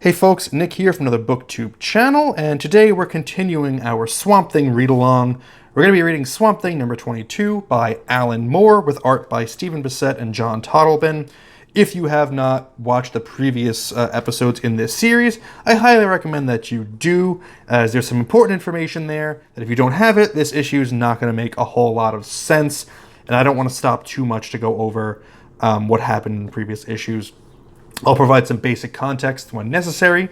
Hey folks, Nick here from another BookTube channel, and today we're continuing our Swamp Thing read-along. We're going to be reading Swamp Thing number 22 by Alan Moore with art by Stephen Bissette and John Totleben. If you have not watched the previous episodes in this series, I highly recommend that you do, as there's some important information there that if you don't have it, this issue is not going to make a whole lot of sense, and I don't want to stop too much to go over what happened in the previous issues. I'll provide some basic context when necessary,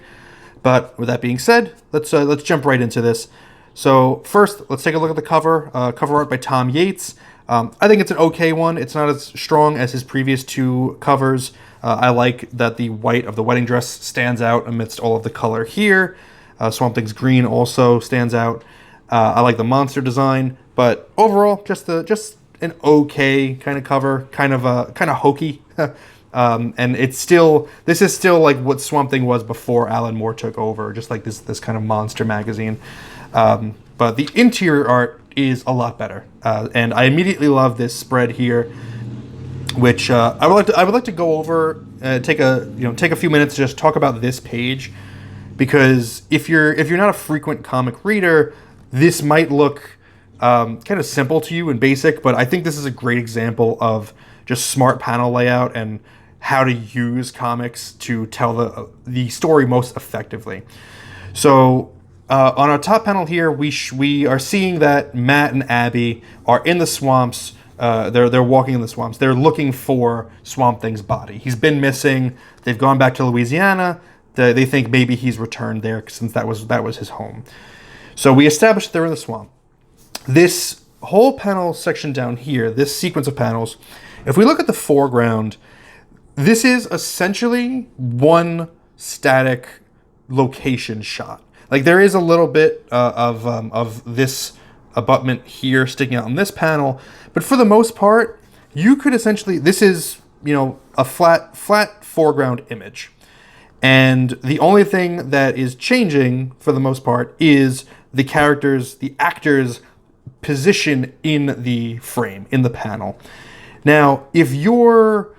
but with that being said, let's jump right into this. So first, let's take a look at the cover. Cover art by Tom Yates. I think it's an okay one. It's not as strong as his previous two covers. I like that the white of the wedding dress stands out amidst all of the color here. Swamp Thing's green also stands out. I like the monster design, but overall, just an okay kind of cover, kind of hokey. And this is still like what Swamp Thing was before Alan Moore took over, just like this kind of monster magazine. But the interior art is a lot better, and I immediately love this spread here, which I would like to go over, take a few minutes to just talk about this page, because if you're not a frequent comic reader, this might look kind of simple to you and basic, but I think this is a great example of just smart panel layout and how to use comics to tell the story most effectively. So on our top panel here, we are seeing that Matt and Abby are in the swamps. They're walking in the swamps. They're looking for Swamp Thing's body. He's been missing. They've gone back to Louisiana. They think maybe he's returned there since that was his home. So we established they're in the swamp. This whole panel section down here, this sequence of panels, if we look at the foreground, this is essentially one static location shot. Like there is a little bit of this abutment here sticking out on this panel, but for the most part, you could essentially, this is, a flat foreground image. And the only thing that is changing for the most part is the actors' position in the frame, in the panel. Now, if you're,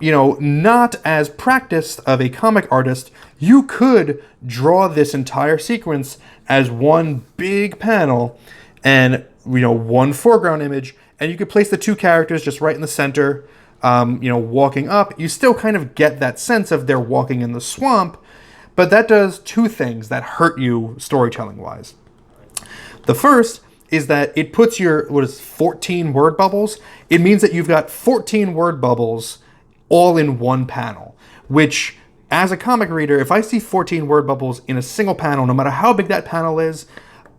not as practiced of a comic artist, you could draw this entire sequence as one big panel and, one foreground image, and you could place the two characters just right in the center, walking up. You still kind of get that sense of they're walking in the swamp, but that does two things that hurt you storytelling-wise. The first is that it puts your, 14 word bubbles? It means that you've got 14 word bubbles all in one panel, which, as a comic reader, if I see 14 word bubbles in a single panel, no matter how big that panel is,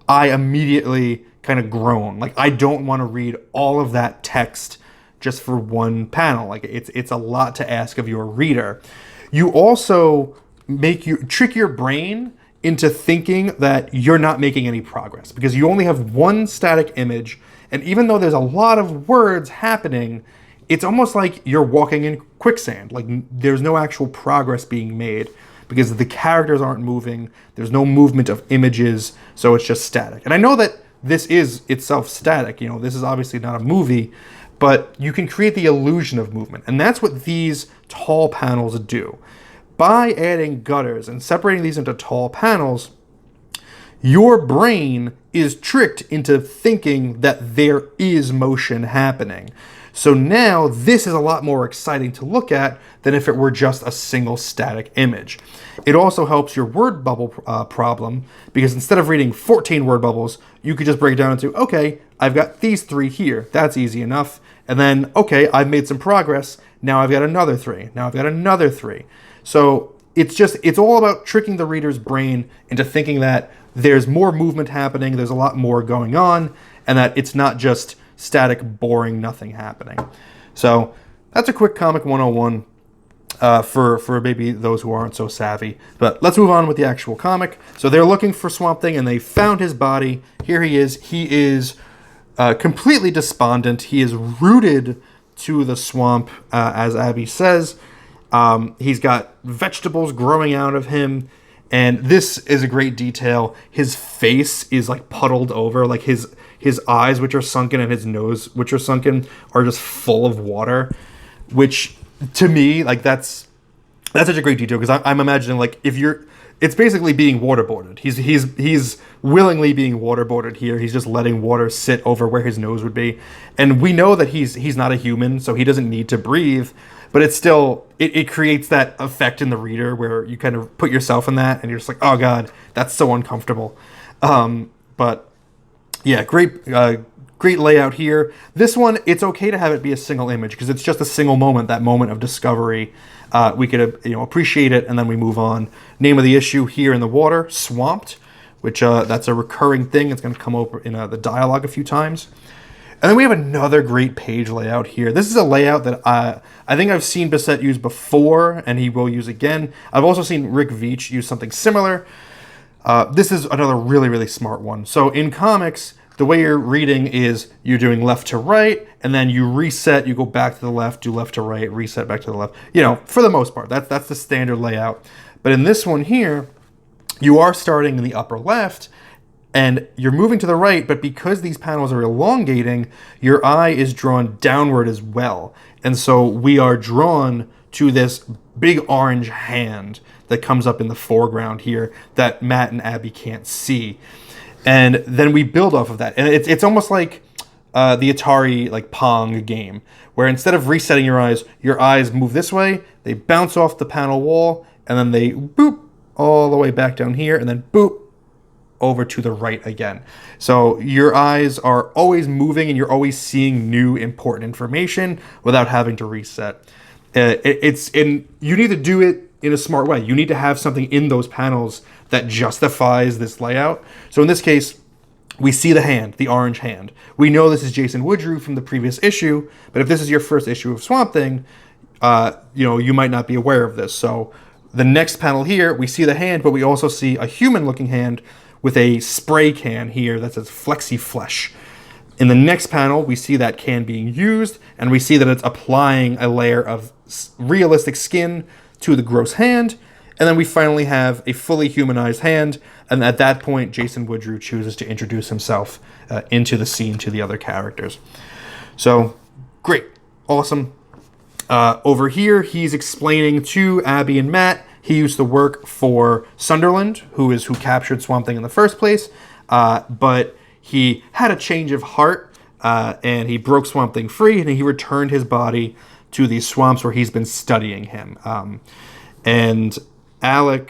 I immediately kind of groan. Like, I don't want to read all of that text just for one panel. Like, it's a lot to ask of your reader. You also trick your brain into thinking that you're not making any progress because you only have one static image, and even though there's a lot of words happening, it's almost like you're walking in quicksand. Like there's no actual progress being made because the characters aren't moving, there's no movement of images, so it's just static. And I know that this is itself static, this is obviously not a movie, but you can create the illusion of movement, and that's what these tall panels do. By adding gutters and separating these into tall panels, your brain is tricked into thinking that there is motion happening. So now this is a lot more exciting to look at than if it were just a single static image. It also helps your word bubble problem because instead of reading 14 word bubbles, you could just break it down into, okay, I've got these three here. That's easy enough. And then, okay, I've made some progress. Now I've got another three. Now I've got another three. So it's all about tricking the reader's brain into thinking that there's more movement happening, there's a lot more going on, and that it's not just static, boring, nothing happening. So that's a quick comic 101 for maybe those who aren't so savvy. But let's move on with the actual comic. So they're looking for Swamp Thing, and they found his body. Here he is. He is completely despondent. He is rooted to the swamp, as Abby says. He's got vegetables growing out of him, and this is a great detail. His face is like puddled over, like his eyes, which are sunken, and his nose, which are sunken, are just full of water, which to me, like that's such a great detail because I'm imagining like if you're it's basically being waterboarded. He's willingly being waterboarded here. He's just letting water sit over where his nose would be, and we know that he's not a human, so he doesn't need to breathe. But it's still it creates that effect in the reader where you kind of put yourself in that, and you're just like, oh god, that's so uncomfortable. But yeah, great layout here. This one, it's okay to have it be a single image because it's just a single moment, that moment of discovery. We could appreciate it, and then we move on. Name of the issue here in the water, Swamped, which that's a recurring thing. It's going to come over in the dialogue a few times. And then we have another great page layout here. This is a layout that I think I've seen Bissette use before, and he will use again. I've also seen Rick Veitch use something similar. This is another really, really smart one. So in comics, the way you're reading is you're doing left to right, and then you reset, you go back to the left, do left to right, reset back to the left. For the most part, that's the standard layout. But in this one here, you are starting in the upper left, and you're moving to the right, but because these panels are elongating, your eye is drawn downward as well. And so we are drawn to this big orange hand that comes up in the foreground here that Matt and Abby can't see. And then we build off of that. And it's almost like the Atari Pong game, where instead of resetting your eyes move this way, they bounce off the panel wall, and then they boop all the way back down here, and then boop over to the right again. So your eyes are always moving, and you're always seeing new important information without having to reset. You need to do it in a smart way. You need to have something in those panels that justifies this layout. So in this case, we see the hand, the orange hand. We know this is Jason Woodrue from the previous issue, but if this is your first issue of Swamp Thing, you might not be aware of this. So the next panel here, we see the hand, but we also see a human-looking hand with a spray can here that says Flexi Flesh. In the next panel, we see that can being used, and we see that it's applying a layer of realistic skin to the gross hand, and then we finally have a fully humanized hand, and at that point, Jason Woodrue chooses to introduce himself into the scene to the other characters. So, great. Awesome. Over here, he's explaining to Abby and Matt, he used to work for Sunderland, who captured Swamp Thing in the first place, but he had a change of heart, and he broke Swamp Thing free, and he returned his body to these swamps where he's been studying him. And Abby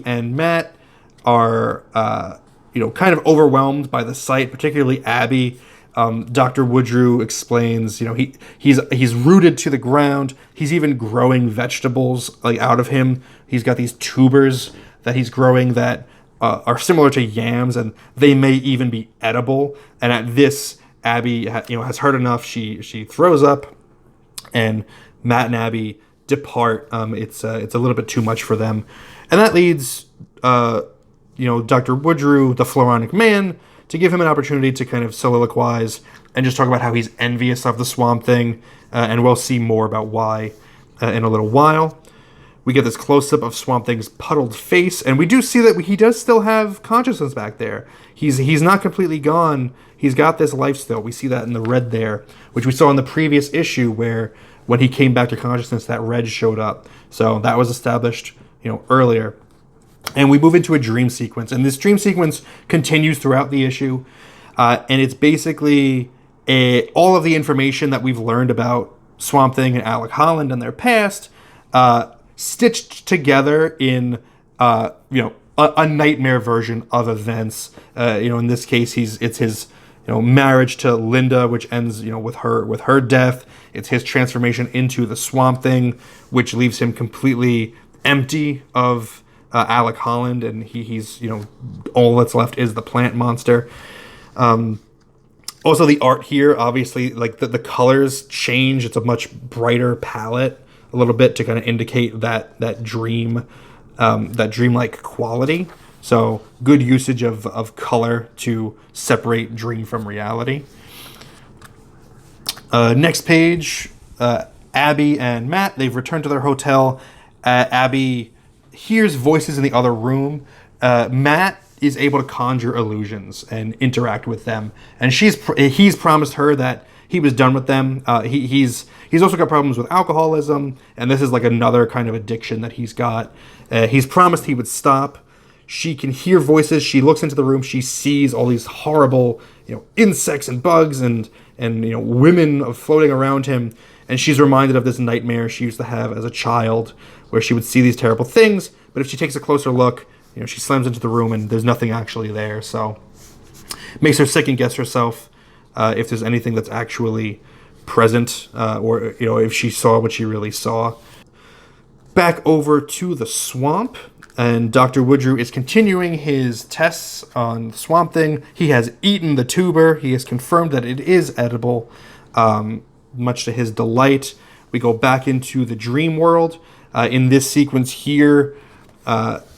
and Matt are, kind of overwhelmed by the sight, particularly Abby. Dr. Woodrue explains, he's rooted to the ground. He's even growing vegetables out of him. He's got these tubers that he's growing that are similar to yams, and they may even be edible. And at this, Abby, has heard enough. She throws up, and Matt and Abby depart. It's a little bit too much for them, and that leads Dr. Woodrue, the Floronic Man, to give him an opportunity to kind of soliloquize and just talk about how he's envious of the Swamp Thing, and we'll see more about why in a little while. We get this close-up of Swamp Thing's puddled face, and we do see that he does still have consciousness back there. He's not completely gone. He's got this life still. We see that in the red there, which we saw in the previous issue where when he came back to consciousness, that red showed up. So that was established, earlier. And we move into a dream sequence, and this dream sequence continues throughout the issue, and it's basically all of the information that we've learned about Swamp Thing and Alec Holland and their past, stitched together in a nightmare version of events. In this case, it's his marriage to Linda, which ends with her death. It's his transformation into the Swamp Thing, which leaves him completely empty of Alec Holland, and he's all that's left is the plant monster. Also, the art here, obviously, the colors change. It's a much brighter palette, a little bit, to kind of indicate that dream, that dreamlike quality. So good usage of color to separate dream from reality. Next page, Abby and Matt, they've returned to their hotel. Abby hears voices in the other room. Matt is able to conjure illusions and interact with them. And he's promised her that he was done with them. He's also got problems with alcoholism, and this is like another kind of addiction that he's got. He's promised he would stop. She can hear voices. She looks into the room. She sees all these horrible, insects and bugs and women floating around him. And she's reminded of this nightmare she used to have as a child, where she would see these terrible things. But if she takes a closer look, she slams into the room and there's nothing actually there. So it makes her second guess herself if there's anything that's actually present, or if she saw what she really saw. Back over to the swamp. And Dr. Woodrue is continuing his tests on Swamp Thing. He has eaten the tuber. He has confirmed that it is edible, much to his delight. We go back into the dream world. In this sequence here,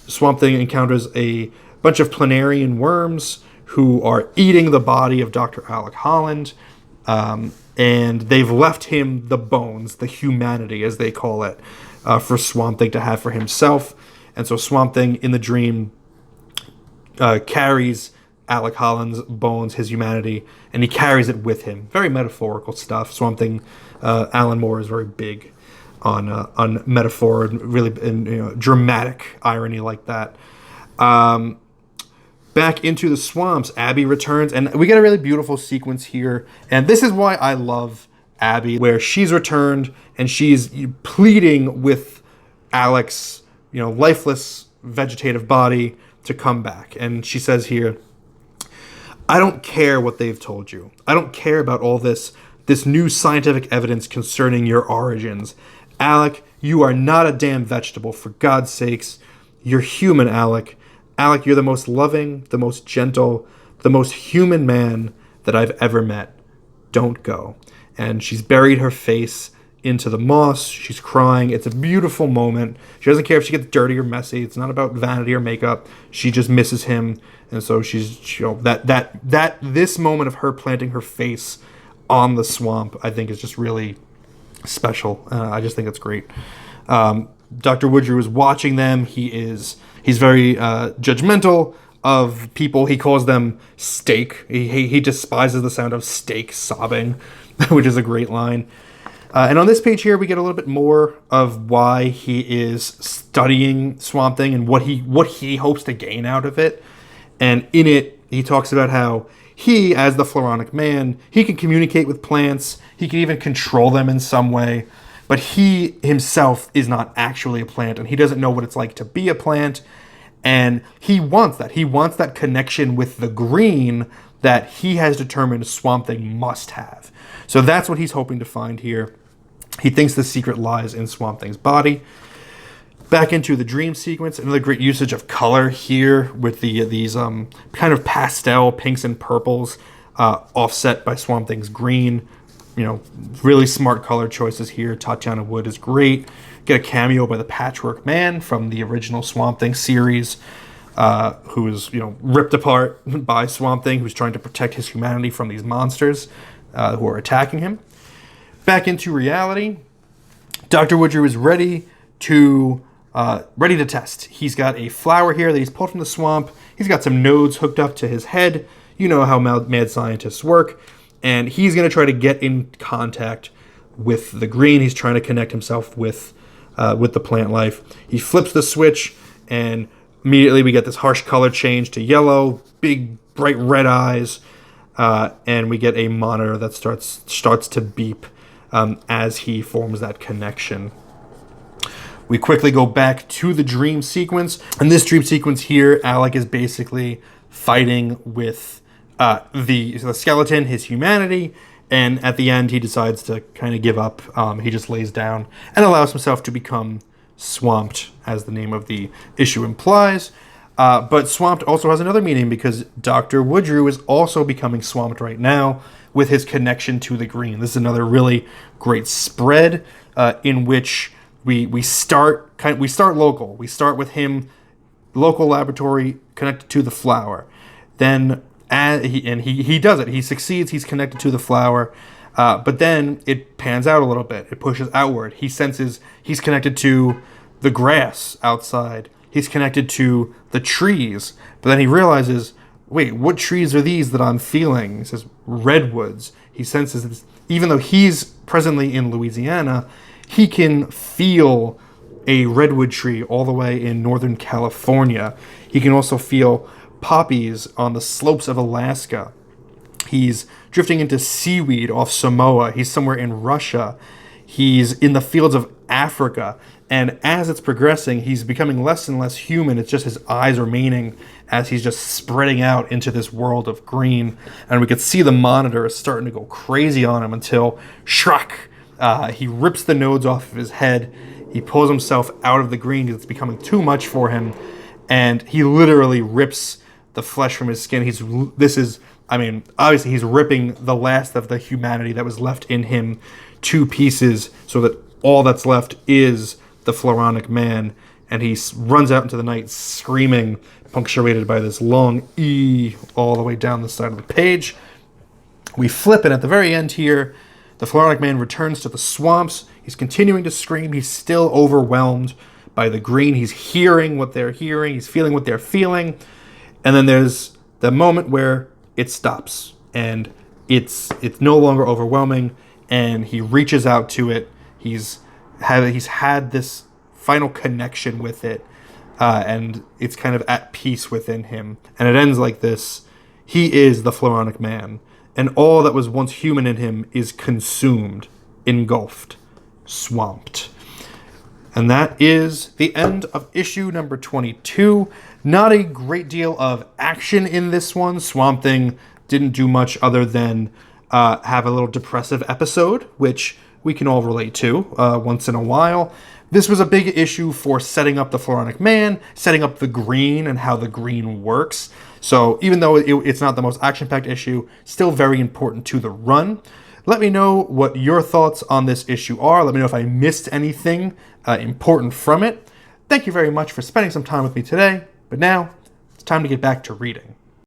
Swamp Thing encounters a bunch of planarian worms who are eating the body of Dr. Alec Holland. And they've left him the bones, the humanity, as they call it, for Swamp Thing to have for himself. And so Swamp Thing in the dream carries Alec Holland's bones, his humanity, and he carries it with him. Very metaphorical stuff. Swamp Thing, Alan Moore is very big on metaphor and really dramatic irony like that. Back into the swamps, Abby returns, and we get a really beautiful sequence here. And this is why I love Abby, where she's returned and she's pleading with Alec's lifeless vegetative body to come back. And she says here, I don't care what they've told you. I don't care about all this new scientific evidence concerning your origins. Alec, you are not a damn vegetable, for God's sakes. You're human, Alec. Alec, you're the most loving, the most gentle, the most human man that I've ever met. Don't go. And she's buried her face into the moss. She's crying. It's a beautiful moment. She doesn't care if she gets dirty or messy. It's not about vanity or makeup. She just misses him, and so this moment of her planting her face on the swamp, I think, is just really special. I just think it's great. Dr. Woodrue is watching them. He's very judgmental of people. He calls them steak. He despises the sound of steak sobbing, which is a great line. And on this page here, we get a little bit more of why he is studying Swamp Thing and what he hopes to gain out of it. And in it, he talks about how he, as the Floronic Man, he can communicate with plants. He can even control them in some way. But he himself is not actually a plant, and he doesn't know what it's like to be a plant. And he wants that. He wants that connection with the green that he has determined Swamp Thing must have. So that's what he's hoping to find here. He thinks the secret lies in Swamp Thing's body. Back into the dream sequence, another great usage of color here with these kind of pastel pinks and purples offset by Swamp Thing's green. Really smart color choices here. Tatiana Wood is great. Get a cameo by the Patchwork Man from the original Swamp Thing series, who is ripped apart by Swamp Thing, who's trying to protect his humanity from these monsters who are attacking him. Back into reality, Dr. Woodrue is ready to test. He's got a flower here that he's pulled from the swamp. He's got some nodes hooked up to his head. You know how mad scientists work. And he's going to try to get in contact with the green. He's trying to connect himself with the plant life. He flips the switch, and immediately we get this harsh color change to yellow, big, bright red eyes, and we get a monitor that starts to beep as he forms that connection. We quickly go back to the dream sequence. In this dream sequence here, Alec is basically fighting with the skeleton, his humanity, and at the end he decides to kind of give up. He just lays down and allows himself to become swamped, as the name of the issue implies. But swamped also has another meaning, because Dr. Woodrue is also becoming swamped right now with his connection to the green. This is another really great spread in which we start local. We start with him, local laboratory, connected to the flower. Then he does it. He succeeds. He's connected to the flower. But then it pans out a little bit. It pushes outward. He senses he's connected to the grass outside. He's connected to the trees. But then he realizes, wait, what trees are these that I'm feeling? He says redwoods. He senses this, even though he's presently in Louisiana, he can feel a redwood tree all the way in Northern California. He can also feel poppies on the slopes of Alaska. He's drifting into seaweed off Samoa. He's somewhere in Russia. He's in the fields of Africa. And as it's progressing, he's becoming less and less human. It's just his eyes remaining as he's just spreading out into this world of green. And we could see the monitor is starting to go crazy on him until Shrek, he rips the nodes off of his head. He pulls himself out of the green because it's becoming too much for him. And he literally rips the flesh from his skin. Obviously he's ripping the last of the humanity that was left in him to pieces so that all that's left is the Floronic Man. And he runs out into the night screaming, punctuated by this long E all the way down the side of the page. We flip, and at the very end here, the Floronic Man returns to the swamps. He's continuing to scream. He's still overwhelmed by the green. He's hearing what they're hearing. He's feeling what they're feeling. And then there's the moment where it stops, and it's no longer overwhelming, and he reaches out to it. He's had this final connection with it, and it's kind of at peace within him. And it ends like this: he is the Floronic Man, and all that was once human in him is consumed, engulfed, swamped. And that is the end of issue number 22. Not a great deal of action in this one. Swamp Thing didn't do much other than have a little depressive episode, which we can all relate to once in a while. This was a big issue for setting up the Floronic Man, setting up the green and how the green works. So even though it's not the most action-packed issue, still very important to the run. Let me know what your thoughts on this issue are. Let me know if I missed anything important from it. Thank you very much for spending some time with me today. But now, it's time to get back to reading.